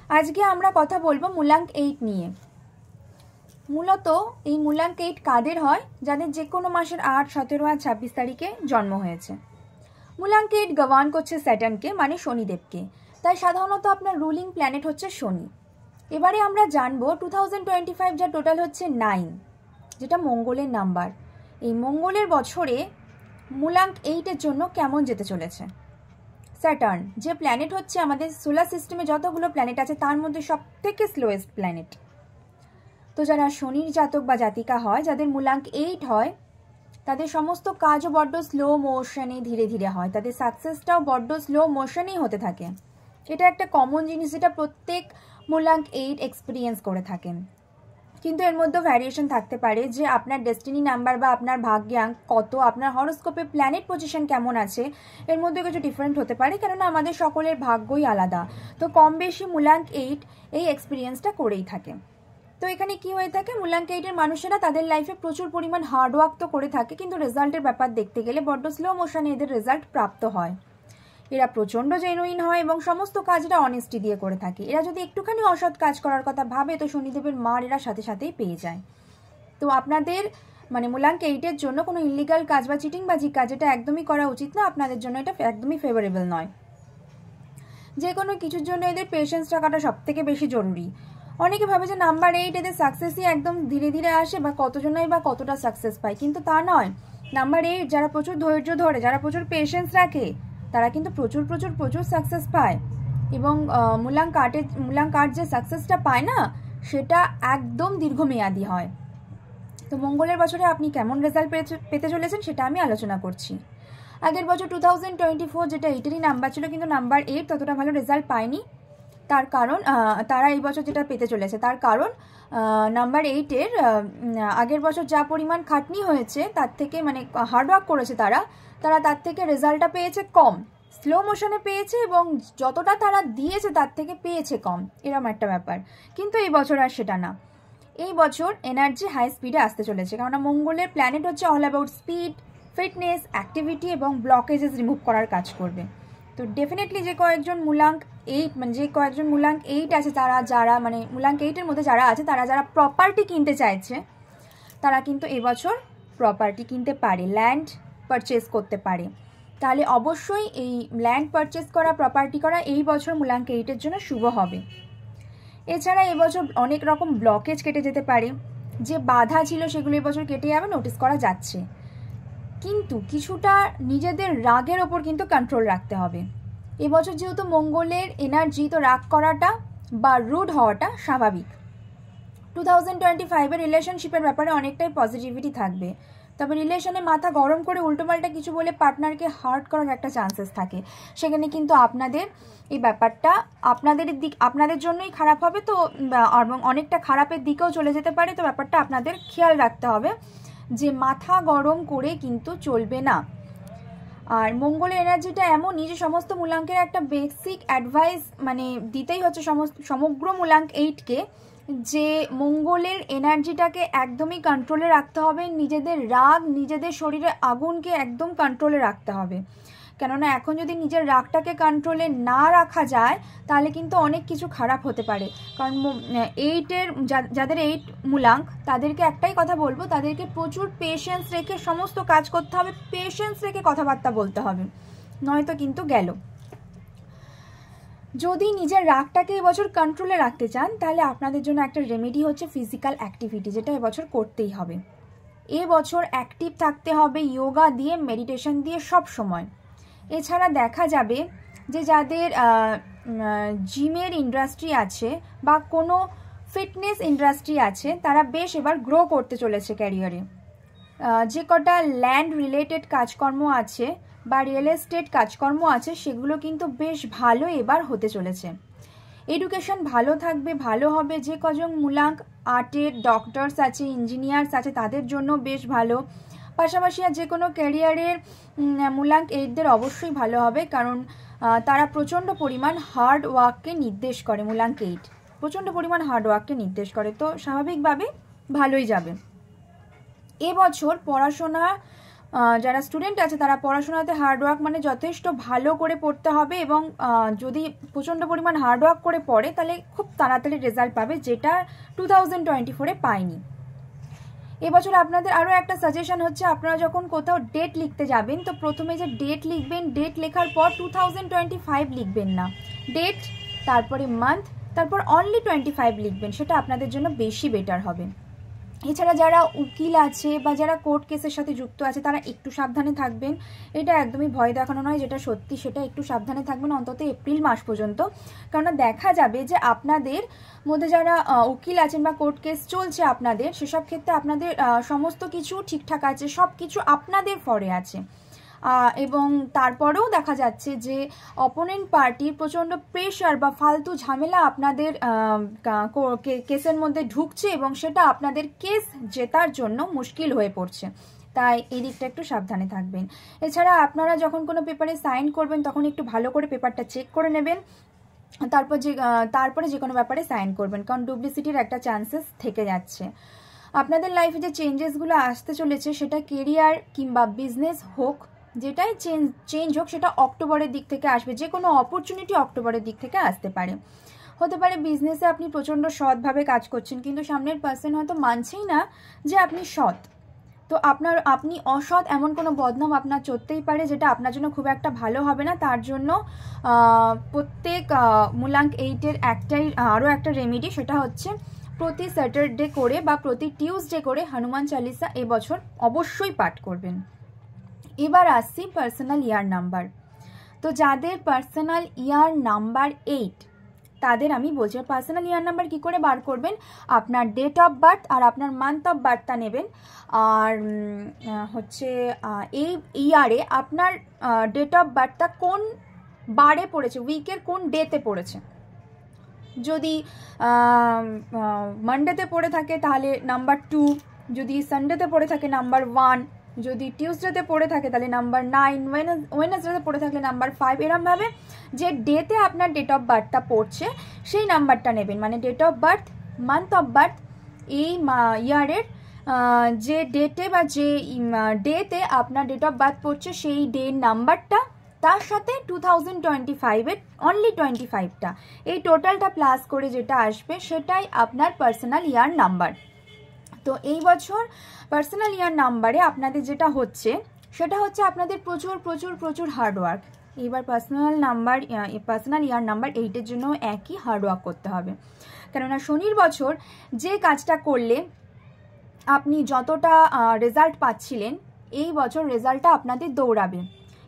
আজকে আমরা কথা বলবো মূলাঙ্ক 8 নিয়ে। মূলত এই মূলাঙ্ক 8 কাদের হয়? যাদের যে কোনো মাসের 8, 17 আর 26 তারিখে জন্ম হয়েছে। মূলাঙ্ক 8 গভর্ন করছে স্যাটার্নকে, মানে শনিদেবকে, তাই সাধারণত আপনার রুলিং প্ল্যানেট হচ্ছে শনি। এবারে আমরা জানবো 2025 যা টোটাল হচ্ছে 9, যেটা মঙ্গলের নাম্বার। এই মঙ্গলের বছরে মূলাঙ্ক 8-এর জন্য কেমন যেতে চলেছে। স্যাটার্ন যে প্ল্যানেট হচ্ছে আমাদের সোলার সিস্টেমে যতগুলো প্ল্যানেট আছে তার মধ্যে সব থেকে স্লোয়েস্ট প্ল্যানেট। তো যারা শনির জাতক বা জাতিকা হয়, যাদের মূলাঙ্ক 8 হয়, তাদের সমস্ত কাজও বড্ড স্লো মোশনে ধীরে ধীরে হয়, তাদের সাকসেসটাও বড্ড স্লো মোশনেই হতে থাকে। এটা একটা কমন জিনিস যেটা প্রত্যেক মূলাঙ্ক 8 এক্সপিরিয়েন্স করে থাকেন। কিন্তু এর মধ্যে ভ্যারিয়েশন থাকতে পারে যে আপনার ডেস্টিনি নাম্বার বা আপনার ভাগ্যাঙ্ক কত, আপনার হরোস্কোপে প্ল্যানেট পজিশন কেমন আছে, এর মধ্যে কিছু ডিফারেন্ট হতে পারে, কেননা আমাদের সকলের ভাগ্যই আলাদা। তো কম বেশি মূলাঙ্ক 8 এই এক্সপিরিয়েন্সটা করেই থাকে। তো এখানে কি হয়ে থাকে, মূলাঙ্ক 8-এর মানুষেরা তাদের লাইফে প্রচুর পরিমাণ হার্ডওয়ার্ক তো করে থাকে, কিন্তু রেজাল্টের ব্যাপার দেখতে গেলে বড্ড স্লো মোশনে এদের রেজাল্ট প্রাপ্ত হয়। এরা প্রচণ্ড জেনুইন হয় এবং সমস্ত কাজটা অনেস্টি দিয়ে করে থাকে। এরা যদি একটুখানি অসৎ কাজ করার কথা ভাবে তো শনিদেবের মার এরা সাথে সাথেই পেয়ে যায়। তো আপনাদের মানে মূলাঙ্ক 8-এর জন্য কোনো ইলিগাল কাজ বা চিটিংবাজি কাজ এটা একদমই করা উচিত না, আপনাদের জন্য এটা একদমই ফেভারেবল নয়। যে কোনো কিছুর জন্য এদের পেশেন্স রাখাটা সব থেকে বেশি জরুরি। অনেকে ভাবে যে নাম্বার 8 এদের সাকসেসই একদম ধীরে ধীরে আসে বা কতজনই বা কতটা সাকসেস পায়, কিন্তু তা নয়। নাম্বার 8 যারা প্রচুর ধৈর্য ধরে, যারা প্রচুর পেশেন্স রাখে, তারা কিন্তু প্রচুর প্রচুর প্রচুর সাকসেস পায়। এবং মূলাঙ্ক 8 যে সাকসেসটা পায় না, সেটা একদম দীর্ঘমেয়াদী হয়। তো মঙ্গলের বছরে আপনি কেমন রেজাল্ট পেতে চলেছেন সেটা আমি আলোচনা করছি। আগের বছর 2024 যেটা 8-এরই নাম্বার ছিল, কিন্তু নাম্বার 8 ততটা ভালো রেজাল্ট পায়নি। তার কারণ তারা এই বছর যেটা পেতে চলেছে, তার কারণ নাম্বার 8-এর আগের বছর যা পরিমাণ খাটনি হয়েছে তার থেকে, মানে হার্ডওয়ার্ক করেছে তারা তার থেকে রেজাল্টটা পেয়েছে কম, স্লো মোশনে পেয়েছে, এবং যতটা তারা দিয়েছে তার থেকে পেয়েছে কম, এরকম একটা ব্যাপার। কিন্তু এই বছর আর সেটা না। এই বছর এনার্জি হাই স্পিডে আসতে চলেছে, কেননা মঙ্গলের প্ল্যানেট হচ্ছে all about speed, fitness, activity এবং ব্লকেজেস রিমুভ করার কাজ করবে। তো ডেফিনেটলি যে কয়েকজন মূলাঙ্ক 8 আছে, তারা যারা মানে মূলাঙ্ক 8-এর মধ্যে যারা আছে, তারা যারা প্রপার্টি কিনতে চাইছে, তারা কিন্তু এবছর প্রপার্টি কিনতে পারে, ল্যান্ড পারচেস করতে পারে। তাহলে অবশ্যই এই ল্যান্ড পারচেস করা, প্রপার্টি করা এই বছর মূলাঙ্ক 8-এর জন্য শুভ হবে। এছাড়া এবছর অনেক রকম ব্লকেজ কেটে যেতে পারে, যে বাধা ছিল সেগুলো এবছর কেটে যাবে, নোটিস করা যাচ্ছে। কিন্তু কিছুটা নিজেদের রাগের ওপর কিন্তু কন্ট্রোল রাখতে হবে। এবছর যেহেতু মঙ্গলের এনার্জি, তো রাগ করাটা বা রুড হওয়াটা স্বাভাবিক। 2025-এর রিলেশনশিপের ব্যাপারে অনেকটাই পজিটিভিটি থাকবে, তবে রিলেশনে মাথা গরম করে উল্টোপাল্টা কিছু বলে পার্টনারকে হার্ট করার একটা চান্সেস থাকে। সেখানে কিন্তু আপনাদের এই ব্যাপারটা আপনাদের জন্যই খারাপ হবে, তো এবং অনেকটা খারাপের দিকেও চলে যেতে পারে। তো ব্যাপারটা আপনাদের খেয়াল রাখতে হবে যে মাথা গরম করে কিন্তু চলবে না। আর মঙ্গলের এনার্জিটা এমনই যে সমস্ত মূলাঙ্কের একটা বেসিক অ্যাডভাইস মানে দিতেই হচ্ছে সমগ্র মূলাঙ্ক 8-কে, যে মঙ্গলের এনার্জিটাকে একদমই কন্ট্রোলে রাখতে হবে, নিজেদের রাগ, নিজেদের শরীরে আগুনকে একদম কন্ট্রোলে রাখতে হবে। কেননা এখন যদি নিজের রাগটাকে কন্ট্রোলে না রাখা যায় তাহলে কিন্তু অনেক কিছু খারাপ হতে পারে। কারণ 8-এর যাদের 8 মূলাঙ্ক, তাদেরকে একটাই কথা বলবো, তাদেরকে প্রচুর পেশেন্স রেখে সমস্ত কাজ করতে হবে, পেশেন্স রেখে কথাবার্তা বলতে হবে, নয়তো কিন্তু গেল। যদি নিজের রাগটাকে এবছর কন্ট্রোলে রাখতে চান, তাহলে আপনাদের জন্য একটা রেমেডি হচ্ছে ফিজিক্যাল অ্যাক্টিভিটি, যেটা এবছর করতেই হবে। এবছর অ্যাক্টিভ থাকতে হবে যোগা দিয়ে, মেডিটেশন দিয়ে সব সময়। এছাড়া দেখা যাবে যে যাদের জিমের ইন্ডাস্ট্রি আছে বা কোনো ফিটনেস ইন্ডাস্ট্রি আছে, তারা বেশ এবার গ্রো করতে চলেছে ক্যারিয়ারে। যে কটা ল্যান্ড রিলেটেড কাজকর্ম আছে বা রিয়েল এস্টেট কাজকর্ম আছে, সেগুলো কিন্তু বেশ ভালো এবার হতে চলেছে। এডুকেশন ভালো থাকবে, ভালো হবে। যে কজন মূলাঙ্ক 8-এর ডক্টরস আছে, ইঞ্জিনিয়ার্স আছে, তাদের জন্য বেশ ভালো। পাশাপাশি আর যে কোনো ক্যারিয়ারের মূলাঙ্ক 8-দের অবশ্যই ভালো হবে, কারণ তারা প্রচণ্ড পরিমাণ হার্ড ওয়ার্ককে নির্দেশ করে। মূলাঙ্ক 8 প্রচণ্ড পরিমাণ হার্ড ওয়ার্ককে নির্দেশ করে, তো স্বাভাবিকভাবে ভালোই যাবে। এবছর পড়াশোনা যারা স্টুডেন্ট আছে তারা পড়াশোনাতে হার্ডওয়ার্ক মানে যথেষ্ট ভালো করে পড়তে হবে, এবং যদি প্রচণ্ড পরিমাণ হার্ডওয়ার্ক করে পড়ে তাহলে খুব তাড়াতাড়ি রেজাল্ট পাবে, যেটা 2024-এ পায়নি। এবছর আপনাদের আরও একটা সাজেশন হচ্ছে, আপনারা যখন কোথাও ডেট লিখতে যাবেন তো প্রথমে যে ডেট লিখবেন, ডেট লেখার পর 2025 লিখবেন না, ডেট তারপরে মান্থ তারপর অনলি 25 লিখবেন, সেটা আপনাদের জন্য বেশি বেটার হবে। এছাড়া যারা উকিল আছে বা যারা কোর্ট কেসের সাথে যুক্ত আছে তারা একটু সাবধানে থাকবেন, এটা একদমই ভয় দেখানো নয়, যেটা সত্যি সেটা একটু সাবধানে থাকবেন অন্তত এপ্রিল মাস পর্যন্ত। কেননা দেখা যাবে যে আপনাদের মধ্যে যারা উকিল আছেন বা কোর্ট কেস চলছে আপনাদের, সেসব ক্ষেত্রে আপনাদের সমস্ত কিছু ঠিকঠাক আছে, সব কিছু আপনাদের ফরে আছে, এবং তারপরেও দেখা যাচ্ছে যে অপোনেন্ট পার্টির প্রচণ্ড প্রেশার বা ফালতু ঝামেলা আপনাদের কেসের মধ্যে ঢুকছে, এবং সেটা আপনাদের কেস জেতার জন্য মুশকিল হয়ে পড়ছে, তাই এই দিকটা একটু সাবধানে থাকবেন। এছাড়া আপনারা যখন কোনো পেপারে সাইন করবেন তখন একটু ভালো করে পেপারটা চেক করে নেবেন, তারপরে যে কোনো ব্যাপারে সাইন করবেন, কারণ ডুপ্লিসিটির একটা চান্সেস থেকে যাচ্ছে। আপনাদের লাইফে যে চেঞ্জেসগুলো আসতে চলেছে সেটা কেরিয়ার কিংবা বিজনেস হোক, যেটাই চেঞ্জ হোক সেটা অক্টোবরের দিক থেকে আসবে, যে কোনো অপরচুনিটি অক্টোবরের দিক থেকে আসতে পারে। হতে পারে বিজনেসে আপনি প্রচণ্ড সৎভাবে কাজ করছেন কিন্তু সামনের পার্সন হয়তো মানছেই না যে আপনি সৎ, তো আপনি অসৎ এমন কোনো বদনাম আপনার চলতেই পারে, যেটা আপনার জন্য খুব একটা ভালো হবে না। তার জন্য প্রত্যেক মূলাঙ্ক 8-এর আরও একটা রেমেডি, সেটা হচ্ছে প্রতি স্যাটারডে করে বা প্রতি টিউসডে করে হনুমান চালিসা এবছর অবশ্যই পাঠ করবেন। এবার আসছি পার্সোনাল ইয়ার নাম্বার। তো যাদের পার্সোনাল ইয়ার নাম্বার 8 তাদের আমি বলছি, পার্সোনাল ইয়ার নাম্বার কী করে বার করবেন, আপনার ডেট অফ বার্থ আর আপনার মান্থ অফ বার্থটা নেবেন, আর হচ্ছে এই ইয়ারে আপনার ডেট অফ বার্থটা কোন বারে পড়েছে, উইকের কোন ডেতে পড়েছে। যদি মানডেতে পড়ে থাকে তাহলে নাম্বার 2, যদি সানডেতে পড়ে থাকে নাম্বার 1, যদি টিউসডেতে পড়ে থাকে তাহলে নাম্বার 9, ওয়েডনেসডেতে পড়ে থাকলে নাম্বার 5। এরমভাবে যে ডেতে আপনার ডেট অফ বার্থটা পড়ছে সেই নাম্বারটা নেবেন, মানে date of birth, month of birth, এই ইয়ারের যে ডেটে বা যে ডেতে আপনার ডেট অফ বার্থ পড়ছে সেই ডের নাম্বারটা, তার সাথে 2025-এর অনলি 25টা, এই টোটালটা প্লাস করে যেটা আসবে সেটাই আপনার পার্সোনাল ইয়ার নাম্বার। তো এই বছর পার্সোনাল ইয়ার নাম্বারে আপনাদের যেটা হচ্ছে সেটা হচ্ছে আপনাদের প্রচুর প্রচুর প্রচুর হার্ডওয়ার্ক। এইবার পার্সোনাল ইয়ার নাম্বার 8-এর জন্য একই হার্ডওয়ার্ক করতে হবে, কেননা শনির বছর যে কাজটা করলে আপনি যতটা রেজাল্ট পাচ্ছিলেন এই বছর রেজাল্টটা আপনাদের দৌড়াবে,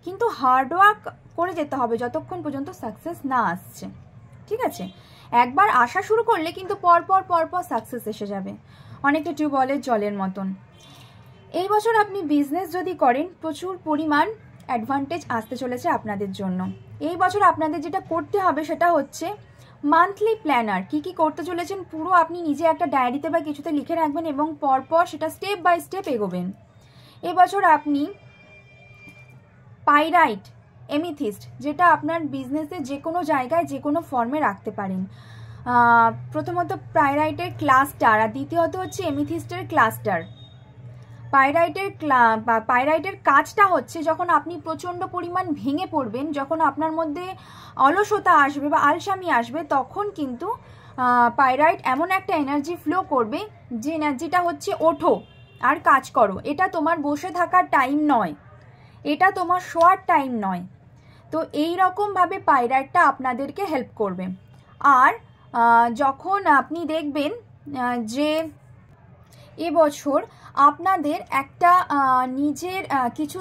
কিন্তু হার্ডওয়ার্ক করে যেতে হবে যতক্ষণ পর্যন্ত সাকসেস না আসছে, ঠিক আছে? একবার আসা শুরু করলে কিন্তু পরপর সাকসেস এসে যাবে, অনেকটা টিউবওয়েলের জলের মতন। এই বছর আপনি বিজনেস যদি করেন প্রচুর পরিমাণ অ্যাডভান্টেজ আসতে চলেছে আপনাদের জন্য। এই বছর আপনাদের যেটা করতে হবে সেটা হচ্ছে মান্থলি প্ল্যানার, কি করতে চলেছেন পুরো আপনি নিজে একটা ডায়েরিতে বা কিছুতে লিখে রাখবেন এবং পরপর সেটা স্টেপ বাই স্টেপ এগোবেন। এবছর আপনি পাইরাইট, এমিথিস্ট, যেটা আপনার বিজনেসে যে কোনো জায়গায় যে কোনো ফর্মে রাখতে পারেন। প্রথমত পাইরাইটের ক্লাস্টার আর দ্বিতীয়ত হচ্ছে এমিথিস্টের ক্লাস্টার। পাইরাইটের কাজটা হচ্ছে যখন আপনি প্রচণ্ড পরিমাণ ভেঙে পড়বেন, যখন আপনার মধ্যে অলসতা আসবে বা আলসামি আসবে, তখন কিন্তু পাইরাইট এমন একটা এনার্জি ফ্লো করবে যে এনার্জিটা হচ্ছে ওঠো আর কাজ করো, এটা তোমার বসে থাকার টাইম নয়, এটা তোমার শোয়ার টাইম নয়। তো এই রকমভাবে পাইরাইটটা আপনাদেরকে হেল্প করবে। আর যখন আপনি দেখবেন যে এবছর আপনাদের একটা নিজের কিছু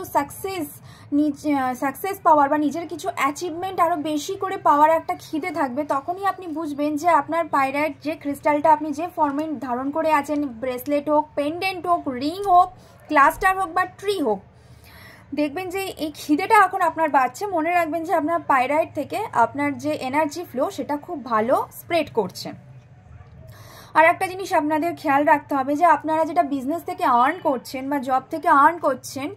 সাকসেস পাওয়ার বা নিজের কিছু অ্যাচিভমেন্ট আরও বেশি করে পাওয়ার একটা খিদে থাকবে, তখনই আপনি বুঝবেন যে আপনার পাইরাইট যে ক্রিস্টালটা আপনি যে ফর্মে ধারণ করে আছেন, ব্রেসলেট হোক, পেন্ডেন্ট হোক, রিং হোক, ক্লাস্টার হোক বা ট্রি হোক, দেখবেন যে এই খিদেটা এখন আপনার বাড়ছে। মনে রাখবেন যে আপনার পাইরাইট থেকে আপনার যে এনার্জি ফ্লো সেটা খুব ভালো স্প্রেড করছে। আর একটা জিনিস আপনাদের খেয়াল রাখতে হবে যে আপনারা যেটা বিজনেস থেকে আর্ন করছেন বা জব থেকে আর্ন করছেন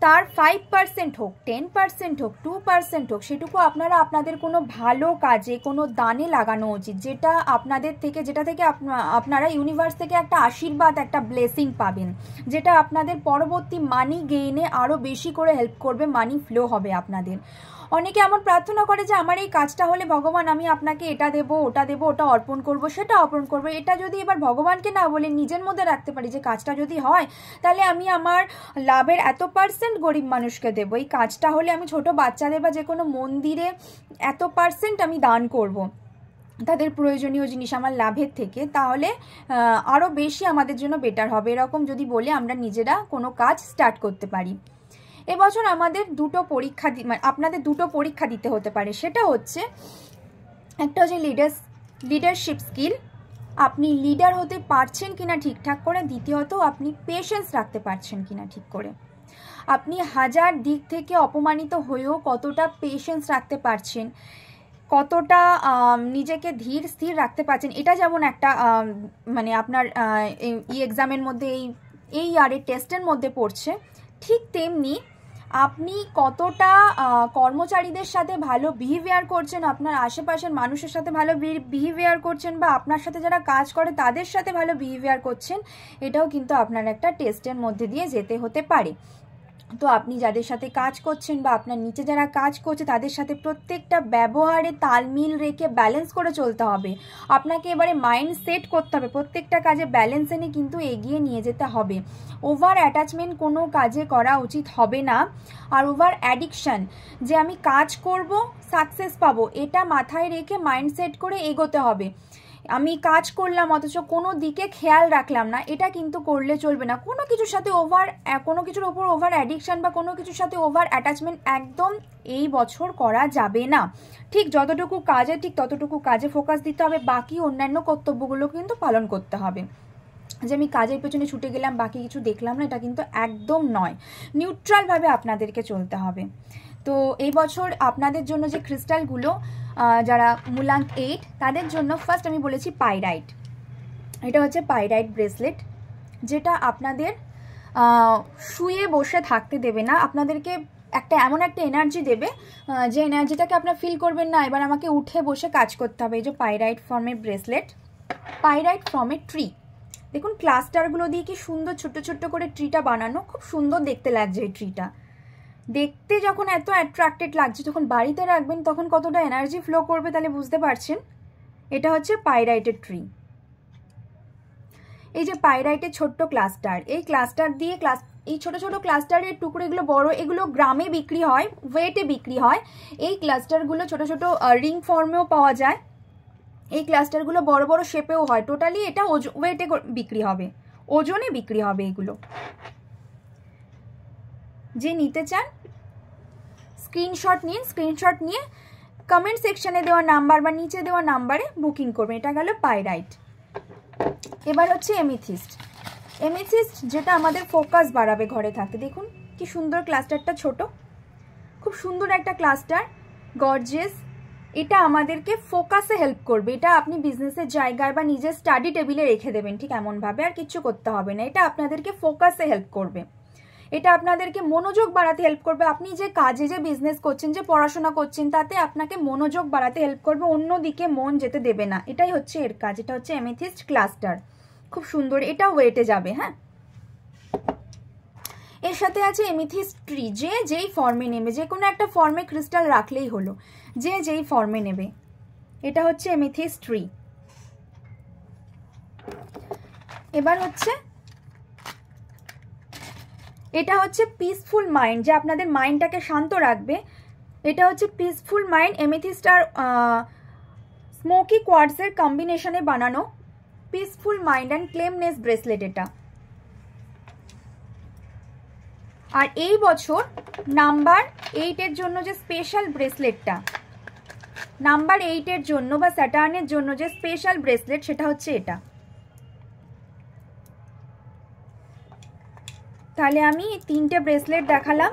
তার 5% হোক, 10% হোক, 2% হোক, সেটুকু আপনারা আপনাদের কোনো ভালো কাজে, কোনো দানে লাগানো উচিত, যেটা আপনাদের থেকে, যেটা থেকে আপনারা ইউনিভার্স থেকে একটা আশীর্বাদ, একটা ব্লেসিং পাবেন, যেটা আপনাদের পরবর্তী মানি গেইনে আরও বেশি করে হেল্প করবে, মানি ফ্লো হবে আপনাদের। অনেকে এমন প্রার্থনা করে যে আমার এই কাজটা হলে ভগবান আমি আপনাকে এটা দেবো, ওটা দেবো, ওটা অর্পণ করব, সেটা অর্পণ করবো। এটা যদি এবার ভগবানকে না বলে নিজের মধ্যে রাখতে পারি যে কাজটা যদি হয় তাহলে আমি আমার লাভের এত% গরিব মানুষকে দেবো, এই কাজটা হলে আমি ছোট বাচ্চাদের বা যে কোনো মন্দিরে এত% আমি দান করব তাদের প্রয়োজনীয় জিনিস আমার লাভের থেকে, তাহলে আরও বেশি আমাদের জন্য বেটার হবে। এরকম যদি বলে আমরা নিজেরা কোনো কাজ স্টার্ট করতে পারি। এবছর আমাদের আপনাদের দুটো পরীক্ষা দিতে হতে পারে। সেটা হচ্ছে, একটা হচ্ছে লিডারশিপ স্কিল, আপনি লিডার হতে পারছেন কিনা ঠিকঠাক করে। দ্বিতীয়ত, আপনি পেশেন্স রাখতে পারছেন কিনা ঠিক করে। আপনি হাজার দিক থেকে অপমানিত হয়েও কতটা পেশেন্স রাখতে পারছেন, কতটা নিজেকে ধীর স্থির রাখতে পারছেন। এটা যেমন একটা মানে আপনার এই এক্সামের মধ্যে, এই ইয়ারের টেস্টের মধ্যে পড়ছে, ঠিক তেমনি আপনি কতটা কর্মচারীদের সাথে ভালো বিহেভিয়ার করছেন, আপনার আশেপাশের মানুষের সাথে ভালো বিহেভিয়ার করছেন, বা আপনার সাথে যারা কাজ করে তাদের সাথে ভালো বিহেভিয়ার করছেন, এটাও কিন্তু আপনার একটা টেস্টের মধ্যে দিয়ে যেতে হতে পারে। তো আপনি যাদের সাথে কাজ করছেন বা আপনার নিচে যারা কাজ করছে তাদের সাথে প্রত্যেকটা ব্যবহারে তালমিল রেখে ব্যালেন্স করে চলতে হবে। আপনাকে এবারে মাইন্ড সেট করতে হবে, প্রত্যেকটা কাজে ব্যালেন্স এনে কিন্তু এগিয়ে নিয়ে যেতে হবে। ওভার অ্যাটাচমেন্ট কোনো কাজে করা উচিত হবে না। আর ওভার অ্যাডিকশান, যে আমি কাজ করব সাকসেস পাবো, এটা মাথায় রেখে মাইন্ড সেট করে এগোতে হবে। আমি কাজ করলাম অথচ কোনো দিকে খেয়াল রাখলাম না, এটা কিন্তু করলে চলবে না। কোনো কিছুর সাথে কোনো কিছুর ওপর ওভার অ্যাডিকশান বা কোনো কিছুর সাথে ওভার অ্যাটাচমেন্ট একদম এই বছর করা যাবে না। ঠিক যতটুকু কাজে, ঠিক ততটুকু কাজে ফোকাস দিতে হবে, বাকি অন্যান্য কর্তব্যগুলো কিন্তু পালন করতে হবে। যে আমি কাজের পেছনে ছুটে গেলাম, বাকি কিছু দেখলাম না, এটা কিন্তু একদম নয়। নিউট্রালভাবে আপনাদেরকে চলতে হবে। তো এই বছর আপনাদের জন্য যে ক্রিস্টালগুলো, যারা মূলাঙ্ক 8 তাদের জন্য ফার্স্ট আমি বলেছি পাইরাইট। এটা হচ্ছে পাইরাইট ব্রেসলেট, যেটা আপনাদের শুয়ে বসে থাকতে দেবে না, আপনাদেরকে এমন একটা এনার্জি দেবে যে এনার্জিটাকে আপনারা ফিল করবেন না এবার আমাকে উঠে বসে কাজ করতে হবে। এই যে পাইরাইট ফর্মের ব্রেসলেট, পাইরাইট ফর্মের ট্রি, দেখুন ক্লাস্টারগুলো দিয়ে কি সুন্দর ছোট্ট ছোট্ট করে ট্রিটা বানানো, খুব সুন্দর দেখতে লাগছে এই ট্রিটা। দেখতে যখন এত অ্যাট্রাক্টেড লাগছে, যখন বাড়িতে রাখবেন তখন কতটা এনার্জি ফ্লো করবে তাহলে বুঝতে পারছেন। এটা হচ্ছে পাইরাইটের ট্রি। এই যে পাইরাইটের ছোট্ট ক্লাস্টার, এই ক্লাস্টার দিয়ে এই ছোট ছোট ক্লাস্টারের টুকরোগুলো বড়, এগুলো গ্রামে বিক্রি হয়, ওয়েটে বিক্রি হয়। এই ক্লাস্টারগুলো ছোট ছোট রিং ফর্মেও পাওয়া যায়, এই ক্লাস্টারগুলো বড় বড় শেপেও হয়। টোটালি এটা ওয়েটে বিক্রি হবে, ওজনে বিক্রি হবে এগুলো। যে নিতে চান স্ক্রিনশট নিন, স্ক্রিনশট নিয়ে কমেন্ট সেকশনে দেওয়া নাম্বার বা নিচে দেওয়া নাম্বারে বুকিং করবেন। এটা গেল পাইরাইট। এবার হচ্ছে এমিথিস্ট। এমিথিস্ট যেটা আমাদের ফোকাস বাড়াবে ঘরে থাকতে। দেখুন কি সুন্দর ক্লাস্টারটা, ছোট, খুব সুন্দর একটা ক্লাস্টার, গর্জিয়াস। এটা আমাদেরকে ফোকাসে হেল্প করবে। এটা আপনি বিজনেসের জায়গায় বা নিজের স্টাডি টেবিলে রেখে দেবেন ঠিক এমনভাবে, আর কিচ্ছু করতে হবে না। এটা আপনাদেরকে ফোকাসে হেল্প করবে, এটা আপনাদেরকে মনোযোগ বাড়াতে হেল্প করবে। আপনি যে কাজে, যে বিজনেস করছেন, যে পড়াশোনা করছেন, তাতে আপনাকে মনোযোগ বাড়াতে হেল্প করবে, অন্যদিকে মন যেতে দেবে না। এটাই হচ্ছে এর কাজ। এটা হচ্ছে এমিথিস্ট ক্লাস্টার, খুব সুন্দর। এটা ওয়েটে যাবে। হ্যাঁ, এর সাথে আছে এমিথিস্ট ট্রি। যে যেই ফর্মে নেবে, যে কোনো একটা ফর্মে ক্রিস্টাল রাখলেই হলো, যে যেই ফর্মে নেবে। এটা হচ্ছে এমিথিস্ট ট্রি। এবার হচ্ছে এটা হচ্ছে পিসফুল মাইন্ড, যে আপনাদের মাইন্ডটাকে শান্ত রাখবে। এটা হচ্ছে পিসফুল মাইন্ড, এমিথিস্ট আর স্মোকি কোয়ার্টজের কম্বিনেশনে বানানো পিসফুল মাইন্ড অ্যান্ড ক্লেমনেস ব্রেসলেট এটা। আর এই বছর নাম্বার 8-এর জন্য যে স্পেশাল ব্রেসলেটটা, নাম্বার 8-এর জন্য বা স্যাটার্নের জন্য যে স্পেশাল ব্রেসলেট, সেটা হচ্ছে এটা। তাহলে আমি 3টে ব্রেসলেট দেখালাম,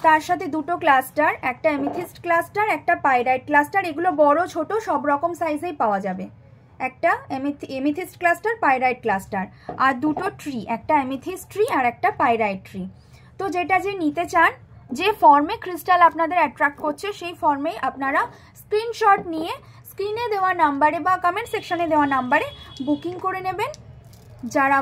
তার সাথে 2টো ক্লাস্টার, একটা এমিথিস্ট ক্লাস্টার, একটা পাইরাইট ক্লাস্টার। এগুলো বড় ছোট সব রকম সাইজেই পাওয়া যাবে। একটা এমিথিস্ট ক্লাস্টার, পাইরাইট ক্লাস্টার, আর দুটো ট্রি, একটা এমিথিস্ট ট্রি আর একটা পাইরাইট ট্রি। তো যেটা যে নিতে চান, যে ফর্মে ক্রিস্টাল আপনাদের অ্যাট্রাক্ট করছে সেই ফর্মেই আপনারা স্ক্রিনশট নিয়ে স্ক্রিনে দেওয়া নাম্বারে বা কমেন্ট সেকশনে দেওয়া নাম্বারে বুকিং করে নেবেন। যারা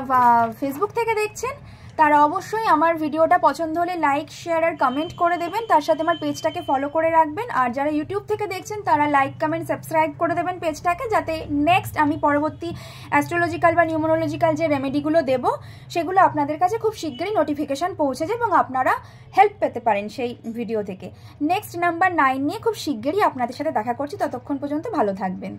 ফেসবুক থেকে দেখছেন তারা অবশ্যই আমার ভিডিওটা পছন্দ হলে লাইক, শেয়ার আর কমেন্ট করে দেবেন, তার সাথে আমার পেজটাকে ফলো করে রাখবেন। আর যারা ইউটিউব থেকে দেখছেন তারা লাইক, কমেন্ট, সাবস্ক্রাইব করে দেবেন পেজটাকে, যাতে নেক্সট আমি পরবর্তী অ্যাস্ট্রোলজিক্যাল বা নিউমোরোলজিক্যাল যে রেমেডিগুলো দেবো সেগুলো আপনাদের কাছে খুব শীঘ্রই নোটিফিকেশান পৌঁছে যায় এবং আপনারা হেল্প পেতে পারেন সেই ভিডিও থেকে। নেক্সট নাম্বার 9 নিয়ে খুব শীঘ্রই আপনাদের সাথে দেখা করছি, ততক্ষণ পর্যন্ত ভালো থাকবেন।